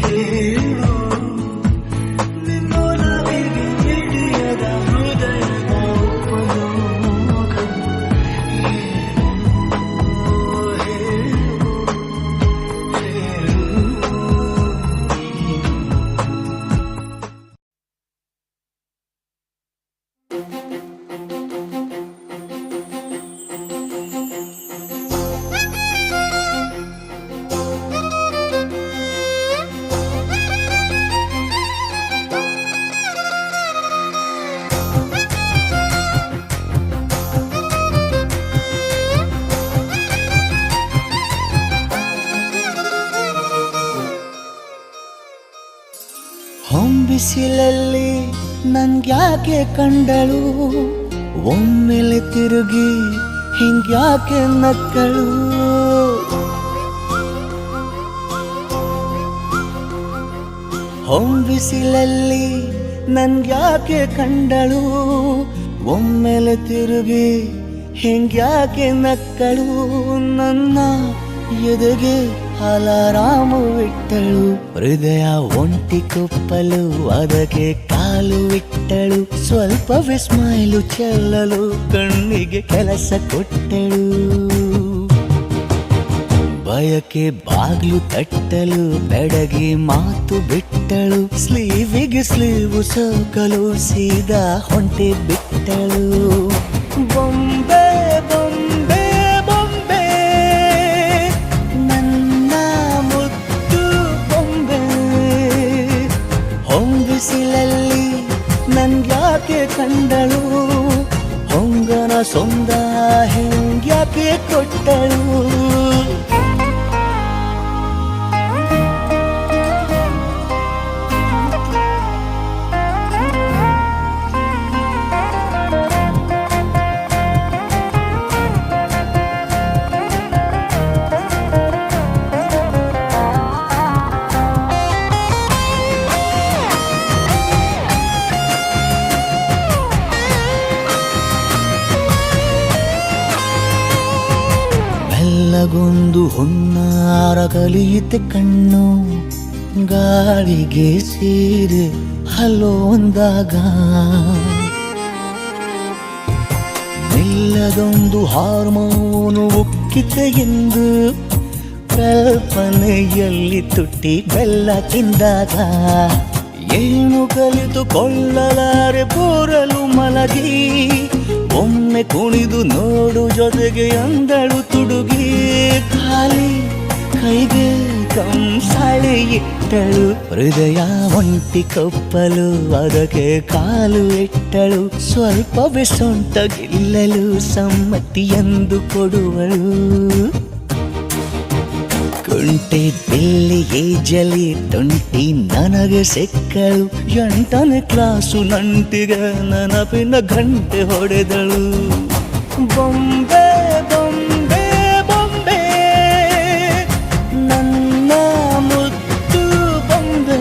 ಹೇಳು ನಿನ್ನೊಲವಿಗೆ ಹಿಡಿಯದ ಹೃದಯದ ಉಪಯೋಗ ಹೊಂಬಿಸಿಲಲ್ಲಿ ನನ್ಗ್ಯಾಕೆ ಕಂಡಳು ಒಮ್ಮೆಲೆ ತಿರುಗಿ ಹಿಂಗ್ಯಾಕೆ ನಕ್ಕಳು ಹೊಂಬಿಸಿಲಲ್ಲಿ ನನ್ಗ್ಯಾಕೆ ಕಂಡಳು ಒಮ್ಮೆಲೆ ತಿರುಗಿ ಹಿಂಗ್ಯಾಕೆ ನಕ್ಕಳು ನನ್ನ ಎದೆಗೆ ಅಲಾರಾಮು ಇಟ್ಟಳು ಹೃದಯ ಒಂಟಿ ಕೊಪ್ಪಲು ಅದಕ್ಕೆ ಕಾಲು ಇಟ್ಟಳು ಸ್ವಲ್ಪವೇ ಸ್ಮೈಲು ಚೆಲ್ಲಲು ಕಣ್ಣಿಗೆ ಕೆಲಸ ಕೊಟ್ಟಳು ಬಯಕೆ ಬಾಗ್ಲು ತಟ್ಟಲು ಬೆಡಗಿ ಮಾತು ಬಿಟ್ಟಳು ಸ್ಲೀವಿಗೆ ಸ್ಲೀವು ಸೋಕಲು ಸೀದಾ ಹೊಂಟೆ ಬಿಟ್ಟಳು ಬೊಂಬೆ ಬೊಂಬೆ ಬೊಂಬೆ ನನ್ನ ಮುದ್ದು ಬೊಂಬೆ ಹೊಂಬಿಸಿಲಲ್ಲಿ ನನ್ಗ್ಯಾಕೆ ಕಂಡಳು ಹೊಂಗನ ಸೊಂದ ಹೆಂಗ್ಯಾಕೆ ಕೊಟ್ಟಳು ಗೊಂದು ಹುನ್ನಾರ ಕಲಿಯಿತೆ ಕಣ್ಣು ಗಾಳಿಗೆ ಸೀರೆ ಹಲೋ ಅಂದಾಗ ನಿಲ್ಲದೊಂದು ಹಾರ್ಮೋನು ಉಕ್ಕಿತೆ ಎಂದು ಕಲ್ಪನೆಯಲ್ಲಿ ತುಟ್ಟಿ ಬೆಲ್ಲ ತಿಂದಾಗ ಏನು ಕಲಿತುಕೊಳ್ಳಲಾರೆ ಬೋರಲು ಮಲಗಿ ಒಮ್ಮೆ ಕುಣಿದು ನೋಡು ಜೊತೆಗೆ ಅಂದಳು ತುಡುಗಿ ಖಾಲಿ ಕೈಗೆ ಕಂಸಾಳೆ ಇಟ್ಟಳು ಹೃದಯ ಒಂಟಿ ಕಪ್ಪಲು ಅದಕ್ಕೆ ಕಾಲು ಇಟ್ಟಳು ಸ್ವಲ್ಪವೇ ಸೊಂಟ ಗೆಲ್ಲಲು ಸಮ್ಮತಿ ಎಂದು ಕೊಡುವಳು ಕುಂಟೆ ಬಿಲ್ಲಿ ಏಜಲಿ ತುಂಟಿ ನನಗೆ ಸಿಕ್ಕಳು 8ನೇ ಕ್ಲಾಸು ನಂಟಿಗೆ ನೆನಪಿನ ಗಂಟೆ ಹೊಡೆದಳು ಬೊಂಬೆ ಬೊಂಬೆ ಬೊಂಬೆ ನನ್ನ ಮುದ್ದು ಬೊಂಬೆ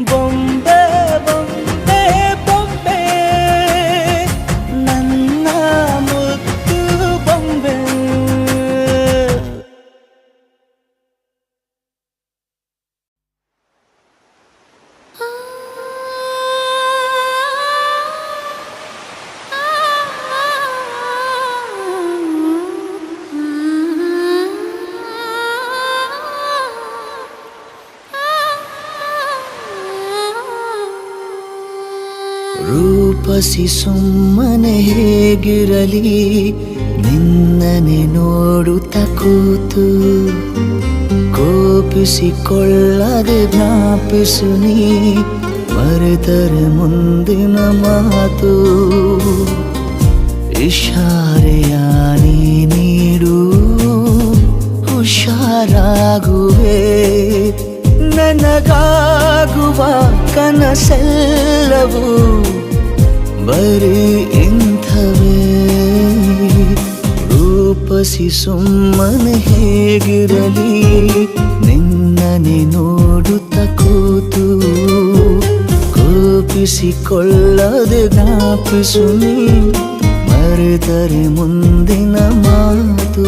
ಬೊಂಬೆ ಬೊಂಬೆ ಬೊಂಬೆ ನನ್ನ ಮುದ್ದು ಬೊಂಬೆ ರೂಪಸಿ ಸುಮ್ಮನೆ ಹೇಗಿರಲಿ ನಿನ್ನನೆ ನೋಡುತ್ತ ಕೂತು ಕೋಪಿಸಿಕೊಳ್ಳದೆ ಜ್ಞಾಪಿಸು ನೀ ಮರೆತರೆ ಮುಂದಿನ ಮಾತು ಇಶಾರೆಯ ನೀ ನೀಡು ಹುಷಾರಾಗುವೆ ನನಗಾಗುವ ಕನಸೆಲ್ಲವೂ ಬರೀ ಇಂಥವೇ ರೂಪಸಿ ಸುಮ್ಮನೆ ಹೇಗಿರಲಿ ನಿನ್ನನೆ ನೋಡುತ್ತ ಕೂತು ಕೋಪಿಸಿಕೊಳ್ಳದೆ ಜ್ಞಾಪಿಸು ನೀ ಮರೆತರೆ ಮುಂದಿನ ಮಾತು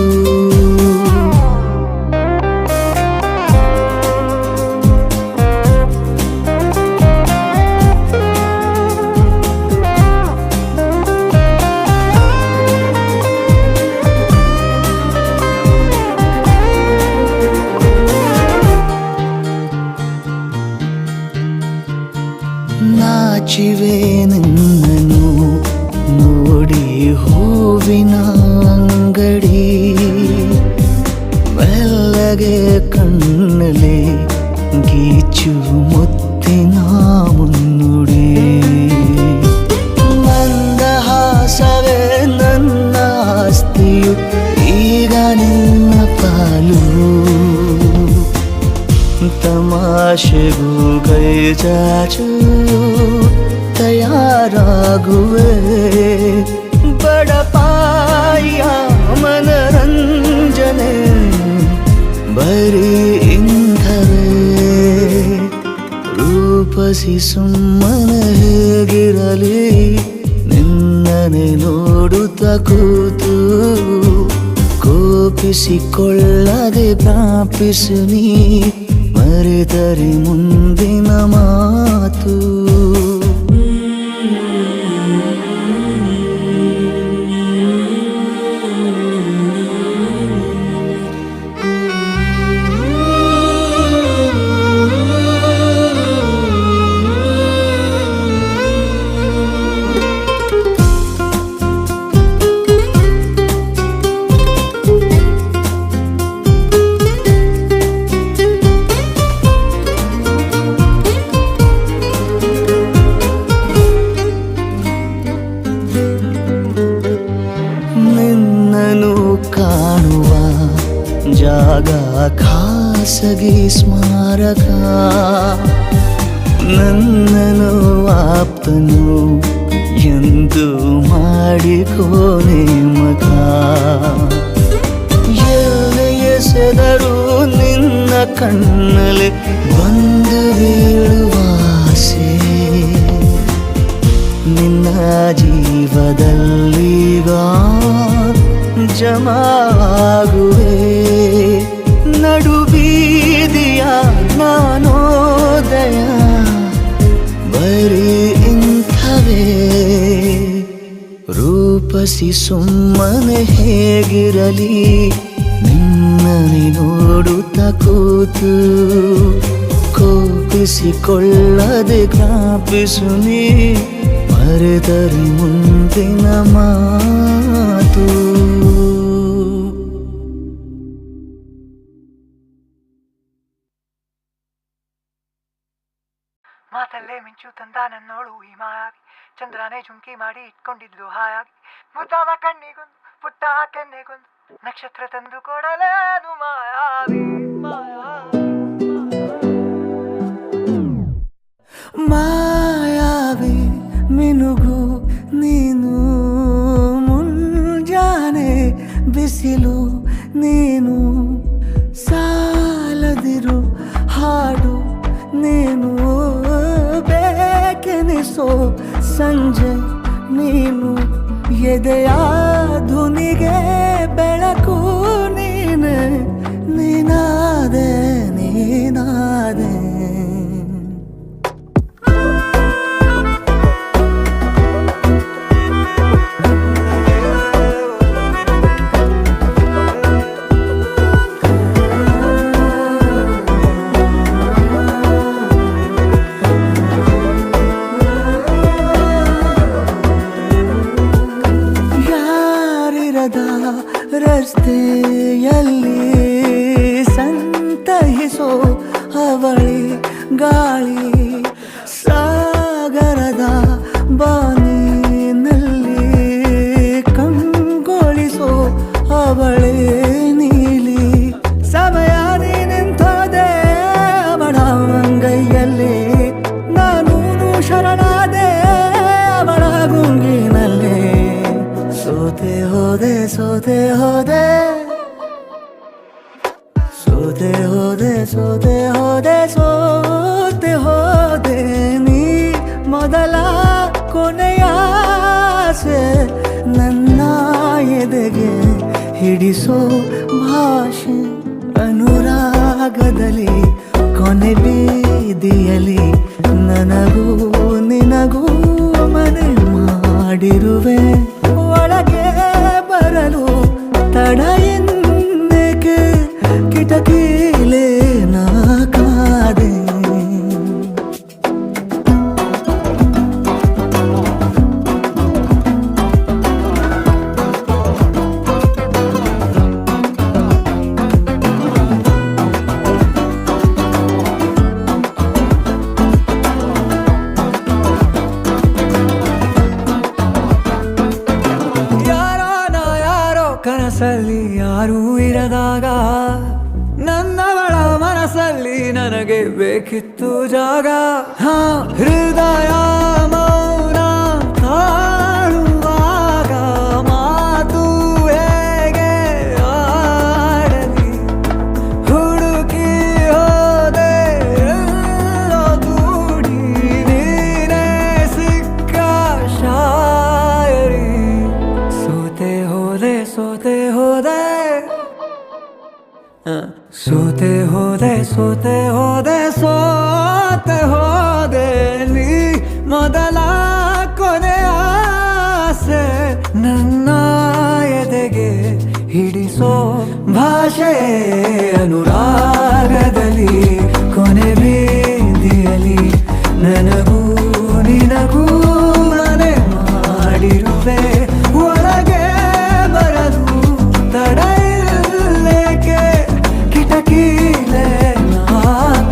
ನಾಚಿವೆ ನಿನ್ನನು ನೋಡಿ ಹೂವಿನ ಅಂಗಡಿ ಮೆಲ್ಲಗೆ ಕಣ್ಣಲೆ ಗೀಚು ಮುತ್ತಿನ ಮುನ್ನುಡಿ ಮಂದಹಾಸವೇ ನನ್ನ ಆಸ್ತಿಯು ಈಗ ನಿನ್ನ ಪಾಲು ತಮಾಷೆಗೂ ಕೈ ಚಾಚು ತಯಾರಾಗುವೆ ಬಡಪಾಯ ಮನರಂಜನೆ ಬರೀ ಇಂಥವೇ ರೂಪಸಿ ಸುಮ್ಮನೆ ಹೇಗಿರಲಿ ನಿನ್ನನೆ ನೋಡುತ್ತ ಕೂತು ಕೋಪಿಸಿಕೊಳ್ಳದೆ ಜ್ಞಾಪಿಸು ನೀ ಮರೆತರೆ ಮುಂದಿನ ಮಾತು ಕಾಣುವ ಜಾಗ ಖಾಸಗಿ ಸ್ಮಾರಕ ನನ್ನನು ಆಪ್ತನು ಎಂದು ಮಾಡಿಕೋ ನೇಮಕ ಎಲ್ಲಿ ಎಸೆದರೂ ನಿನ್ನ ಕಣ್ಣಲ್ಲಿ ಬಂದು ಬೀಳುವ ಆಸೆ ನಿನ್ನ ಜೀವದಲ್ಲೀಗ ಜಮಾಗುವೆ ನಡು ಬೀದಿಯ ನಾನೋದಯ ಬರೀ ಇಂಥವೇ ರೂಪಸಿ ಸುಮ್ಮನೆ ಹೇಗಿರಲಿ ನಿನ್ನನೆ ನೋಡುತ್ತ ಕೂತು ಕೋಪಿಸಿಕೊಳ್ಳದೆ ಜ್ಞಾಪಿಸು ನೀ ಮರೆತರೆ ಮುಂದಿನ ಮಾತು ಮಾತಲ್ಲೇ ಮಿಂಚು ತಂದ ನನ್ನೋಳು ಈ ಮಾಯಾವಿ ಚಂದ್ರನೇ ಜುಂಕಿ ಮಾಡಿ ಇಟ್ಕೊಂಡಿದ್ಲು ಹಾಯಾಗಿ ಮುದ್ದಾದ ಕಣ್ಣಿಗೊಂದು ಪುಟ್ಟ ಕೆನ್ನೆಗೊಂದು ನಕ್ಷತ್ರ ತಂದು ಕೊಡಲೇನು ಮಾಯಾವಿ ಮಾಯಾವಿ ಮಿನುಗು ನೀನು ಮುಂಜಾನೆ ಬಿಸಿಲು ನೀನು ಸಾಲದಿರು ಹಾಡು ನೀನು ಬೇಕೆನಿಸೋ ಸಂಜೆ ನೀನು ಎದೆಯ ಧುನಿಗೆ ಬೆಳಕು ನೀನೆ ನೀನಾದೆ ನೀನಾದೆ ರಸ್ತೆಯಲ್ಲಿ ಸಂತಹಿಸೋ ಅವಳಿ ಗಾಳಿ ಸಾಗರದ ಬಾನಿನಲ್ಲಿ ಸೋತೆ ಹೋದೆ ಸೋತೆ ಹೋದೆ ಸೋತೆ ಹೋದೆ ಸೋತೆ ಹೋದೆ ನೀ ಮೊದಲ ಕೊನೆಯ ಆಸೆ ನನ್ನ ಎದೆಗೆ ಹಿಡಿಸೋ ಭಾಷೆ ಅನುರಾಗದಲ್ಲಿ ಕೊನೆ ಬೀದಿಯಲ್ಲಿ ನನಗೂ ನಿನಗೂ ಮನೆ ಮಾಡಿರುವೆ ಒಳಗೆ ಬರಲು ತಡ ಎಂದೇಕೆ ಕಿಟಕಿಲೇ ನಾ ಕಾದೆ ಕನಸಲ್ಲಿ ಯಾರೂ ಇರದಾಗ ನನ್ನವಳ ಮನಸ್ಸಲ್ಲಿ ನನಗೆ ಬೇಕಿತ್ತು ಜಾಗ ಹೃದಯ ಮೌನ ತಾಳುವಾಗ ಮಾತು ಹೇಗೆ ಆಡಲಿ ಹುಡುಕಿ ಹೋದೆ ಎಲ್ಲೋ ದೂಡಿ ನೀನೇ ಸಿಕ್ಕ ಶಾಯರಿ ಸೋತೆ ಹೋದೆ ಸೋತೆ ಹೋದೆ ಸೋತೆ ಹೋದೆ ಸೋತೆ ಹೋದೆ ಸೋತೆ ಹೋದೆ ನೀ ಮೊದಲ ಕೊನೆಯ ಆಸೆ ನನ್ನ ಎದೆಗೆ ಹಿಡಿಸೋ ಭಾಷೆ ಅನುರಾಗದಲ್ಲಿ ಕೊನೆ ಬೀದಿಯಲ್ಲಿ ನನಗೂ ನಿನಗೂ ಮನೆ ಮಾಡಿರುವೆ ಒಳಗೆ ಬರದು ತಡ ಇಲ್ಲೇಕೆ ಕಿಟಕಿಲೇ ನಾ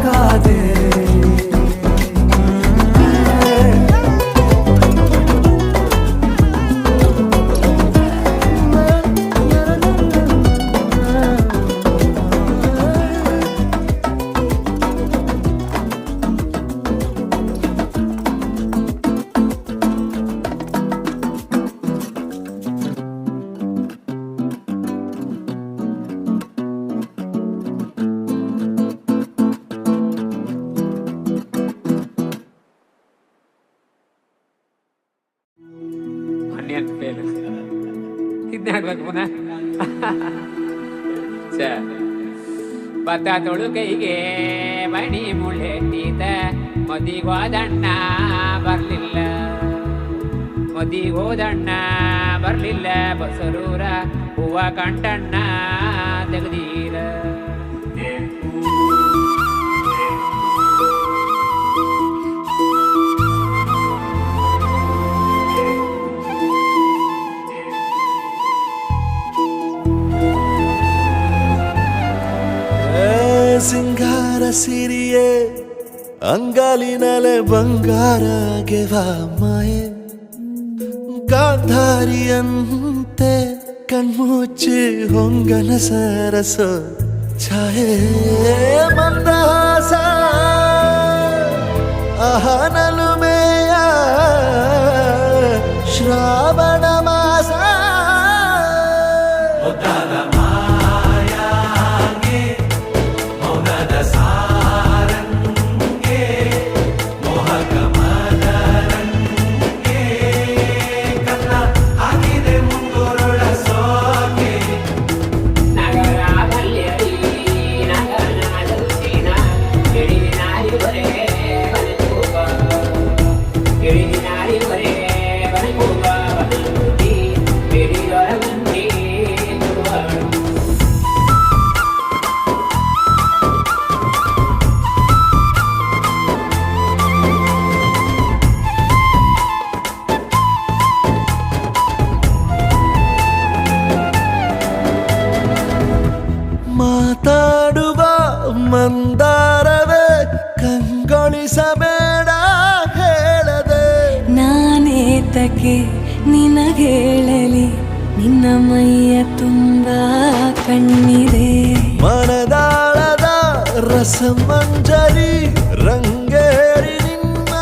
ಕಾದೆ ಆನಿಯನ್ ಫೇಲ್ ಇದನ್ನೇ ಹಾಕ್ಬೇಕು ಪುನಃ ಭತ್ತ ತೊಳು ಕೈಗೆ ಮಣಿ ಮುಳ್ಳೆಟ್ಟೀತ ಮದಿಗೋದಣ್ಣ ಬರ್ಲಿಲ್ಲ ಮದಿಗೋದಣ್ಣ ಬರ್ಲಿಲ್ಲ ಬಸರೂರ ಹೂವ ಕಂಟಣ್ಣ ತೆಗ್ದೀರ ಸಿಂಗಾರ ಸಿರಿಯೇ ಅಂಗಾಲಿನಲೆ ಬಂಗಾರ ಗೆವ ಮಾಯೆ ಗಾಂಧಾರಿಯಂತೆ ಕಣ್ಮುಚ್ಚಿ ಹೊಂಗನ ಸರಸ ಛಾಯೆ ಮಂದಹಾಸ ಅಹನಲುಮೆಯ ಶ್ರಾವಣ ಮಾಸ ಮಾತಾಡುವ ಮಂದಾರವೇ ಕಂಗೊಳಿಸಬೇಡ ಹೇಳದೆ ನಾನೇತಕ್ಕೆ ನಿನಗೇಳಲಿ ನಿನ್ನ ಮೈಯ ತುಂಬ ಕಣ್ಣಿದೆ ಮನದಾಳದ ರಸಮಂಜರಿ ರಂಗೇರಿ ನಿನ್ನ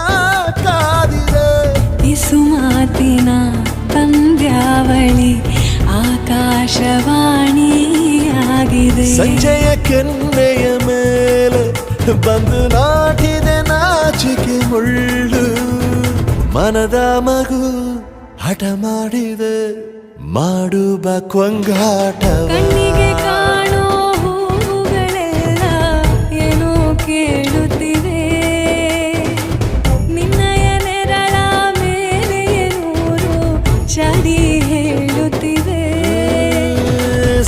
ಕಾದಿದೆ ಇಸು ಮಾತಿನ ಪಂದ್ಯಾವಳಿ ಆಕಾಶ ಸಂಜೆಯ ಕೆನ್ನೆಯ ಮೇಲೆ ಬಂದು ನಾಟಿದೆ ನಾಚಿಕೆ ಮುಳ್ಳು. ಮನದ ಮಗು ಹಠ ಮಾಡಿದೆ ಮಾಡುವ ಕೊಂಗಾಟವ. ಕಣ್ಣಿಗೆ ಕಾಣೋ ಹೂಗಳೆಲ್ಲ ಏನೋ ಕೇಳುತ್ತಿವೆ, ನಿನ್ನಯ ನೆರಳ ಮೇಲೆ ನೂರು ಚಾಡಿ ಹೇಳುತ್ತಿವೆ.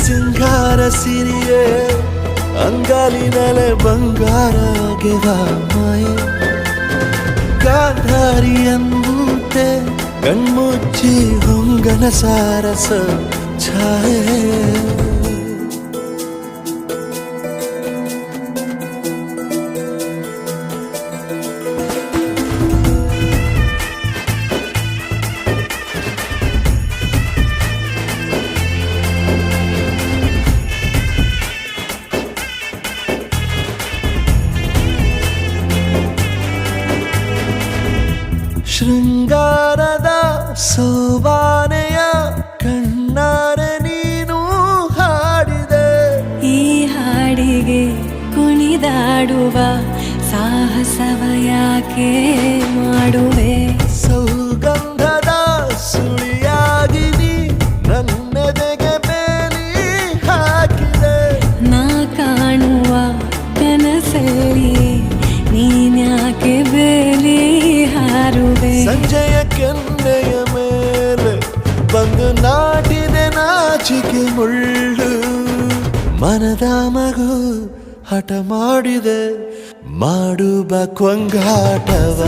ಸಿಂಗಾರ ಸಿರಿಯೇ ಅಂಗಾಲಿನಲೆ ಬಂಗಾರಗೆವ ಮಾಯೆ. ಗಾಂಧಾರಿಯಂತೆ ಕಣ್ಮುಚ್ಚಿ ಹೊಂಗನ ಸಾರಸ ಛಾಯೆ. ಶೃಂಗಾರದ ಸೋಬಾನೆಯ ಕಣ್ಣಾರೆ ನೀನು ಹಾಡಿದೆ. ಈ ಹಾಡಿಗೆ ಕುಣಿದಾಡುವ ಸಾಹಸವ ಯಾಕೆ ಮಾಡುವೆ? ಸೌಗಂಧದ ಸುಳಿಯಾಗಿ ನೀ ನನ್ನೆದೆಗೆ ಬೇಲಿ ಹಾಕಿದೆ. ನಾ ಕಾಣುವ ಕನಸಲ್ಲಿ ನೀನ್ಯಾಕೆ ಬೇಲಿ ಹಾರುವೆ? ಸಂಜೆಯ ಕೆನ್ನೆಯ ಮೇಲೆ ಬಂದು ನಾಟಿದೆ ನಾಚಿಕೆ ಮುಳ್ಳು. ಮನದ ಮಗು ಹಠ ಮಾಡಿದೆ ಮಾಡುವ ಕೊಂಗಾಟವ.